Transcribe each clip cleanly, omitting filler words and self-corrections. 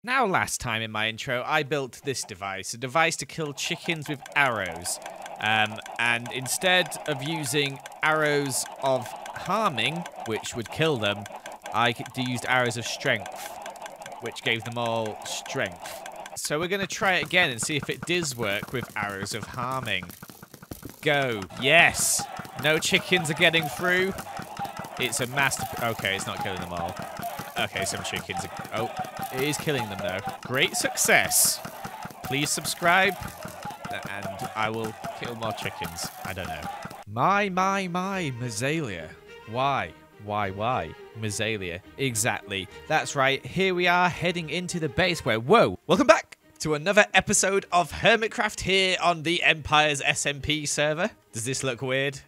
Now, last time in my intro, I built this device, a device to kill chickens with arrows. And instead of using arrows of harming, which would kill them, I used arrows of strength, which gave them all strength. So we're going to try it again and see if it does work with arrows of harming. Go. Yes. No chickens are getting through. It's a master... Okay, it's not killing them all. Okay, some chickens are... Oh, it is killing them, though. Great success. Please subscribe, and I will kill more chickens. I don't know. My, Mazalia. Why? Mazalia. Exactly. That's right. Here we are heading into the base where... Whoa! Welcome back to another episode of Hermitcraft here on the Empire's SMP server. Does this look weird?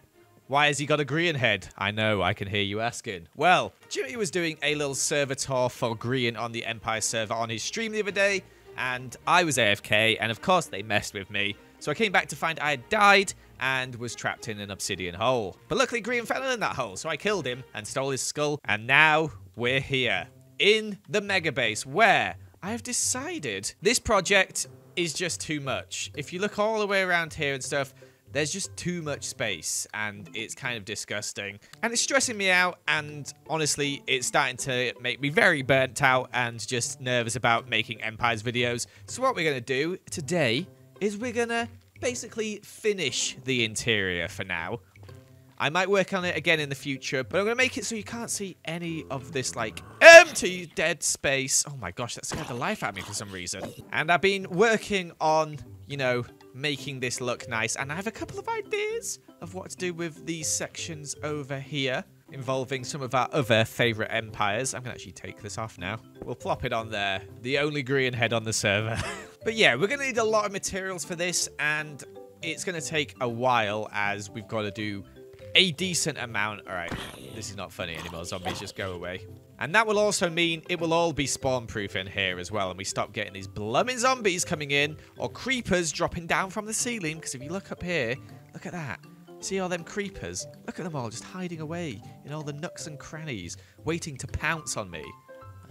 Why has he got a green head? I know, I can hear you asking. Well, Jimmy was doing a little server tour for Green on the Empire server on his stream the other day, and I was AFK, and of course they messed with me. So I came back to find I had died and was trapped in an obsidian hole. But luckily Green fell in that hole, so I killed him and stole his skull, and now we're here in the mega base where I have decided this project is just too much. If you look all the way around here and stuff, there's just too much space, and it's kind of disgusting. And it's stressing me out, and honestly, it's starting to make me very burnt out and just nervous about making Empires videos. So what we're going to do today is we're going to basically finish the interior for now. I might work on it again in the future, but I'm going to make it so you can't see any of this, like, empty, dead space. Oh my gosh, that scared the life out of me for some reason. And I've been working on, you know, making this look nice, and I have a couple of ideas of what to do with these sections over here involving some of our other favorite empires. I'm gonna actually take this off now. We'll plop it on there, the only green head on the server. But yeah, we're gonna need a lot of materials for this, and it's gonna take a while as we've got to do a decent amount. All right, this is not funny anymore. Zombies, just go away. And that will also mean it will all be spawn-proof in here as well, and we stop getting these blooming zombies coming in, or creepers dropping down from the ceiling, because if you look up here, look at that. See all them creepers? Look at them all just hiding away in all the nooks and crannies, waiting to pounce on me.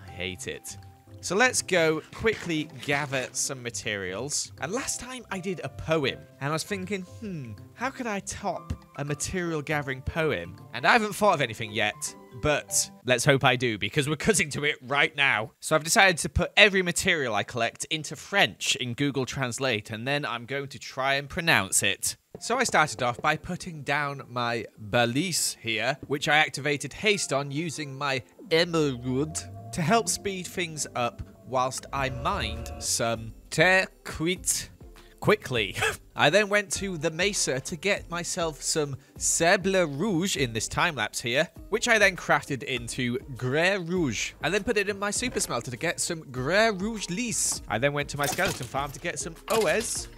I hate it. So let's go quickly gather some materials. And last time I did a poem, and I was thinking, how could I top a material gathering poem? And I haven't thought of anything yet, but let's hope I do, because we're cutting to it right now. So I've decided to put every material I collect into French in Google Translate, and then I'm going to try and pronounce it. So I started off by putting down my balise here, which I activated haste on using my emerald to help speed things up whilst I mined some terquite quickly. I then went to the mesa to get myself some sable rouge in this time-lapse here, which I then crafted into grès rouge. I then put it in my super smelter to get some grès rouge lisse. I then went to my skeleton farm to get some OS,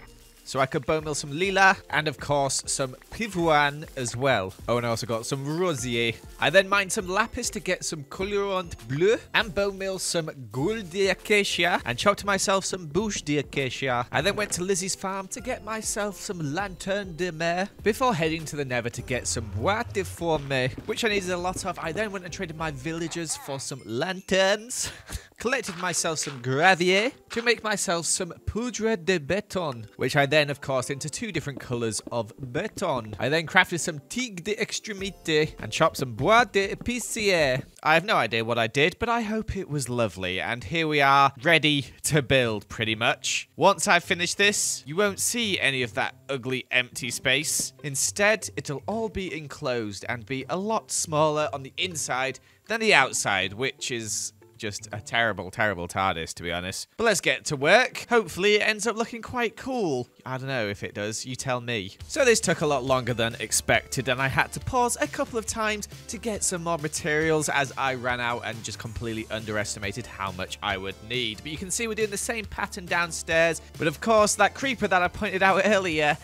so I could bone mill some lila, and of course some pivoine as well. Oh, and I also got some rosier. I then mined some lapis to get some colorant bleu, and bone mill some gold d'acacia, and chopped myself some bouche d'acacia. I then went to Lizzie's farm to get myself some lanterne de mer, before heading to the nether to get some bois de forme, which I needed a lot of. I then went and traded my villagers for some lanterns. Collected myself some gravier to make myself some poudre de béton, which I then, of course, into two different colors of béton. I then crafted some tigre d'extrémité and chopped some bois d'épicier. I have no idea what I did, but I hope it was lovely. And here we are, ready to build, pretty much. Once I've finished this, you won't see any of that ugly empty space. Instead, it'll all be enclosed and be a lot smaller on the inside than the outside, which is just a terrible, terrible TARDIS, to be honest. But let's get to work. Hopefully it ends up looking quite cool. I don't know if it does. You tell me. So this took a lot longer than expected, and I had to pause a couple of times to get some more materials as I ran out and just completely underestimated how much I would need. But you can see we're doing the same pattern downstairs. But of course, that creeper that I pointed out earlier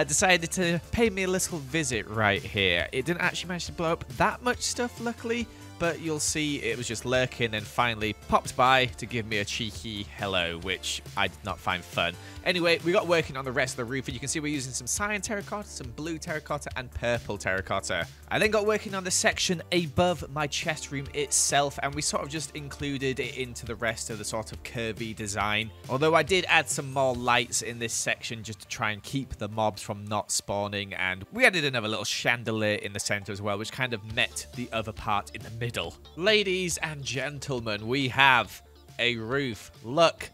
decided to pay me a little visit right here. It didn't actually manage to blow up that much stuff, luckily, but you'll see it was just lurking and finally popped by to give me a cheeky hello, which I did not find fun. Anyway, we got working on the rest of the roof, and you can see we're using some cyan terracotta, some blue terracotta, and purple terracotta. I then got working on the section above my chest room itself, and we sort of just included it into the rest of the sort of curvy design. Although I did add some more lights in this section just to try and keep the mobs from not spawning, and we added another little chandelier in the center as well, which kind of met the other part in the middle. Ladies and gentlemen, we have a roof. Look,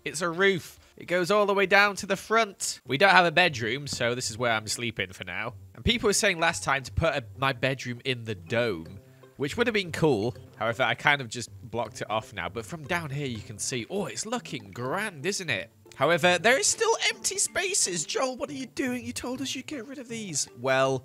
it's a roof. It goes all the way down to the front. We don't have a bedroom, so this is where I'm sleeping for now. And people were saying last time to put my bedroom in the dome, which would have been cool. However, I kind of just blocked it off now. But from down here, you can see, oh, it's looking grand, isn't it? However, there is still empty spaces. Joel, what are you doing? You told us you'd get rid of these. Well,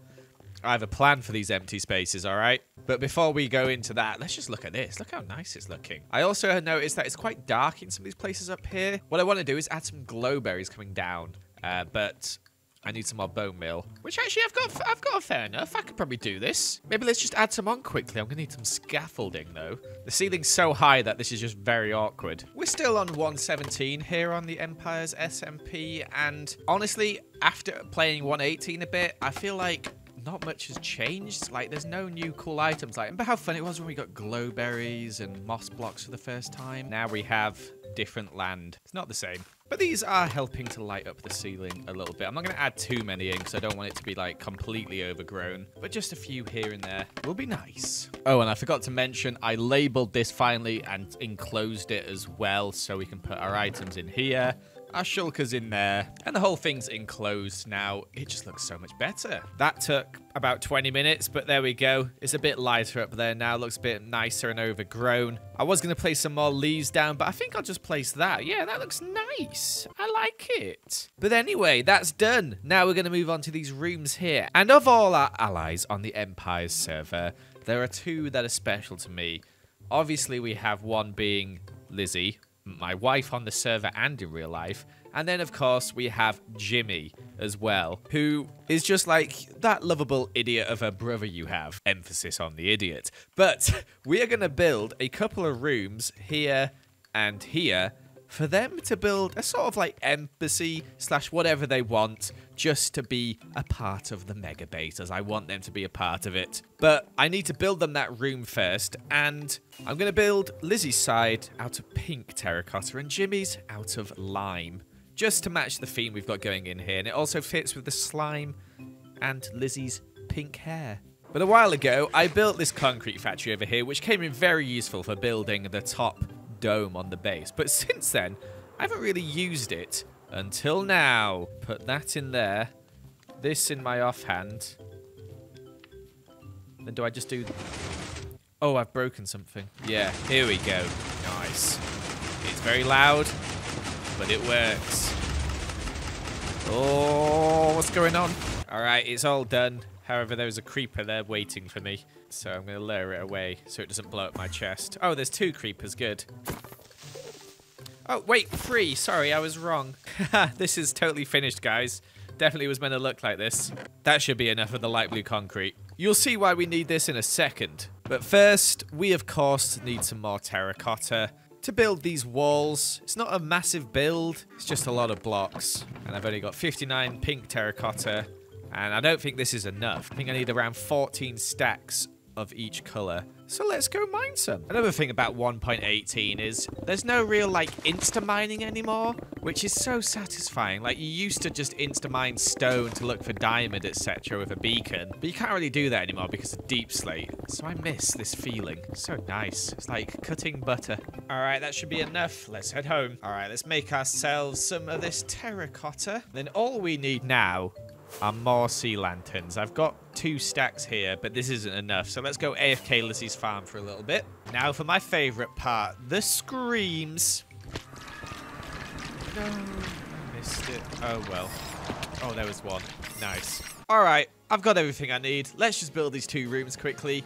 I have a plan for these empty spaces, all right? But before we go into that, let's just look at this. Look how nice it's looking. I also have noticed that it's quite dark in some of these places up here. What I want to do is add some glowberries coming down, but I need some more bone meal, which actually I've got fair enough. I could probably do this. Maybe let's just add some on quickly. I'm going to need some scaffolding, though. The ceiling's so high that this is just very awkward. We're still on 117 here on the Empire's SMP, and honestly, after playing 118 a bit, I feel like not much has changed. Like, there's no new cool items. Like, remember how fun it was when we got glowberries and moss blocks for the first time? Now we have different land. It's not the same. But these are helping to light up the ceiling a little bit. I'm not going to add too many in because I don't want it to be, like, completely overgrown. But just a few here and there will be nice. Oh, and I forgot to mention, I labeled this finally and enclosed it as well so we can put our items in here. Our shulkers in there, and the whole thing's enclosed now. It just looks so much better. That took about 20 minutes, but there we go. It's a bit lighter up there now. Looks a bit nicer and overgrown. I was going to place some more leaves down, but I think I'll just place that. Yeah, that looks nice. I like it. But anyway, that's done. Now we're going to move on to these rooms here. And of all our allies on the Empire's server, there are two that are special to me. Obviously, we have one being Lizzie, my wife on the server and in real life. And then, of course, we have Jimmy as well, who is just like that lovable idiot of a brother you have. Emphasis on the idiot. But we are going to build a couple of rooms here and here for them to build a sort of like embassy / whatever they want, just to be a part of the mega base, as I want them to be a part of it. But I need to build them that room first, and I'm going to build Lizzie's side out of pink terracotta and Jimmy's out of lime, just to match the theme we've got going in here. And it also fits with the slime and Lizzie's pink hair. But a while ago, I built this concrete factory over here, which came in very useful for building the top dome on the base. But since then, I haven't really used it until now. Put that in there. This in my offhand. Then do I just do... Oh, I've broken something. Yeah, here we go. Nice. It's very loud, but it works. Oh, what's going on? All right, it's all done. However, there's a creeper there waiting for me. So I'm going to lure it away so it doesn't blow up my chest. Oh, there's 2 creepers. Good. Oh, wait, 3. Sorry, I was wrong. This is totally finished, guys. Definitely was meant to look like this. That should be enough of the light blue concrete. You'll see why we need this in a second. But first, we, of course, need some more terracotta to build these walls. It's not a massive build. It's just a lot of blocks. And I've only got 59 pink terracotta. And I don't think this is enough. I think I need around 14 stacks of each color. So let's go mine some. Another thing about 1.18 is there's no real like insta mining anymore, which is so satisfying. Like, you used to just insta mine stone to look for diamond, etc. with a beacon, but you can't really do that anymore because of deep slate. So I miss this feeling. So nice. It's like cutting butter. All right, that should be enough. Let's head home. All right, let's make ourselves some of this terracotta. Then all we need now are more sea lanterns. I've got 2 stacks here, but this isn't enough. So let's go AFK Lizzie's farm for a little bit. Now for my favorite part, the screams. No, I missed it. Oh, well. Oh, there was one. Nice. All right, I've got everything I need. Let's just build these 2 rooms quickly.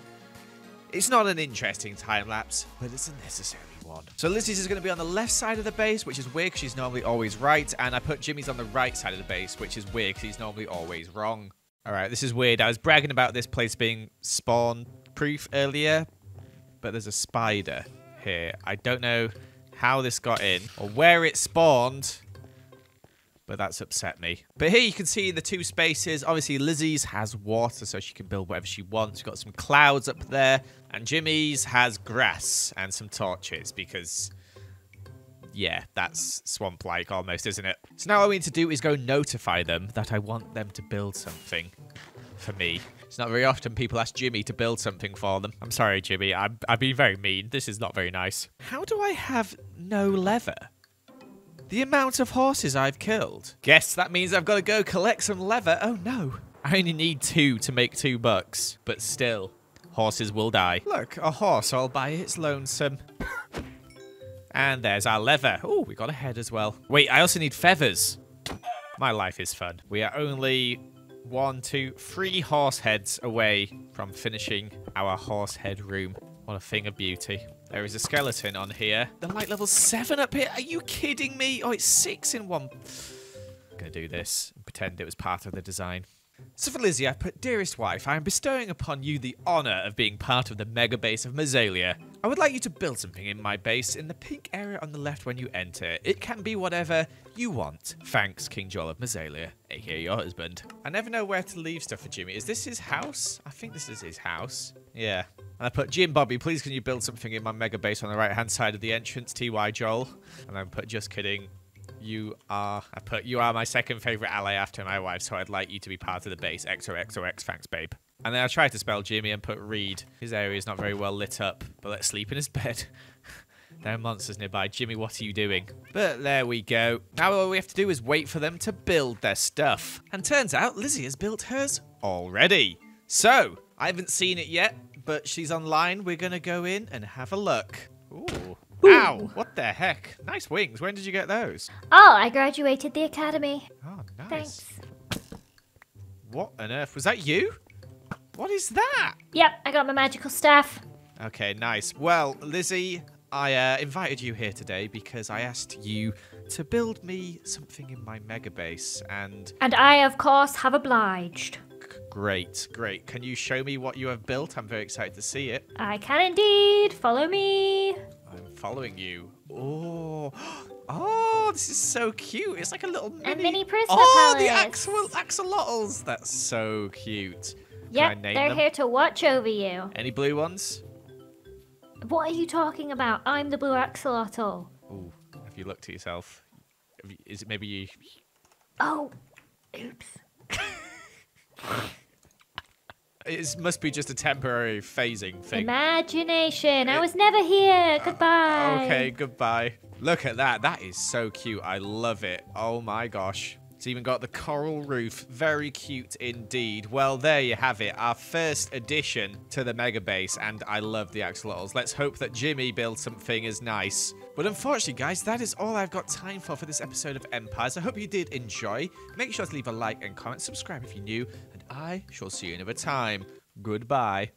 It's not an interesting time lapse, but it's a necessary one. So Lizzie's is going to be on the left side of the base, which is weird because she's normally always right. And I put Jimmy's on the right side of the base, which is weird because he's normally always wrong. All right, this is weird. I was bragging about this place being spawn proof earlier, but there's a spider here. I don't know how this got in or where it spawned, but that's upset me. But here you can see the 2 spaces. Obviously, Lizzie's has water, so she can build whatever she wants. We've got some clouds up there. And Jimmy's has grass and some torches because, yeah, that's swamp-like almost, isn't it? So now all we need to do is go notify them that I want them to build something for me. It's not very often people ask Jimmy to build something for them. I'm sorry, Jimmy. I've been very mean. This is not very nice. How do I have no leather? The amount of horses I've killed. Guess that means I've got to go collect some leather. Oh, no. I only need 2 to make $2, but still, horses will die. Look, a horse all by its lonesome. And there's our leather. Oh, we got a head as well. Wait, I also need feathers. My life is fun. We are only 1, 2, 3 horse heads away from finishing our horse head room. What a thing of beauty. There is a skeleton on here. The light level's 7 up here. Are you kidding me? Oh, it's 6 in one. I'm going to do this and pretend it was part of the design. So for Lizzie, I put, dearest wife, I am bestowing upon you the honour of being part of the mega base of Mazalia. I would like you to build something in my base in the pink area on the left when you enter. It can be whatever you want. Thanks, King Joel of Mazalia, aka your husband. I never know where to leave stuff for Jimmy. Is this his house? I think this is his house. Yeah. And I put, Jim Bobby, please can you build something in my mega base on the right-hand side of the entrance, TY Joel. And I put, just kidding. You are my second favourite ally after my wife, so I'd like you to be part of the base. XOXOX, thanks, babe. And then I tried to spell Jimmy and put Reed. His area is not very well lit up, but let's sleep in his bed. There are monsters nearby. Jimmy, what are you doing? But there we go. Now all we have to do is wait for them to build their stuff. And turns out Lizzie has built hers already. So, I haven't seen it yet, but she's online. We're going to go in and have a look. Ooh. Ow! What the heck? Nice wings. When did you get those? Oh, I graduated the academy. Oh, nice. Thanks. What on earth? Was that you? What is that? Yep, I got my magical staff. Okay, nice. Well, Lizzie, I invited you here today because I asked you to build me something in my mega base, and I, of course, have obliged. Great, great. Can you show me what you have built? I'm very excited to see it. I can indeed. Follow me. I'm following you. Oh, oh, this is so cute. It's like a little mini Prisma Oh, Palace. the axolotls. That's so cute. Yep, they're here to watch over you. Any blue ones? What are you talking about? I'm the blue axolotl. Oh, have you looked at yourself? Is it maybe you? Oh, oops. It must be just a temporary phasing thing. Imagination. I was never here. Goodbye. Okay, goodbye. Look at that. That is so cute. I love it. Oh my gosh. It's even got the coral roof. Very cute indeed. Well, there you have it. Our first addition to the mega base, and I love the axolotls. Let's hope that Jimmy builds something as nice. But unfortunately, guys, that is all I've got time for this episode of Empires. I hope you did enjoy. Make sure to leave a like and comment. Subscribe if you're new. And I shall see you another time. Goodbye.